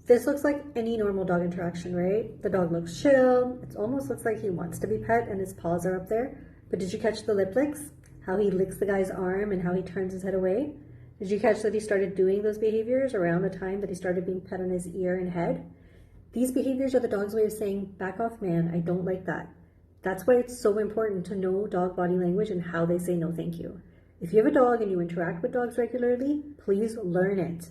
This looks like any normal dog interaction, right? The dog looks chill. It almost looks like he wants to be pet and his paws are up there. But did you catch the lip licks? How he licks the guy's arm and how he turns his head away? Did you catch that he started doing those behaviors around the time that he started being pet on his ear and head? These behaviors are the dog's way of saying, back off, man, I don't like that. That's why it's so important to know dog body language and how they say no thank you. If you have a dog and you interact with dogs regularly, please learn it.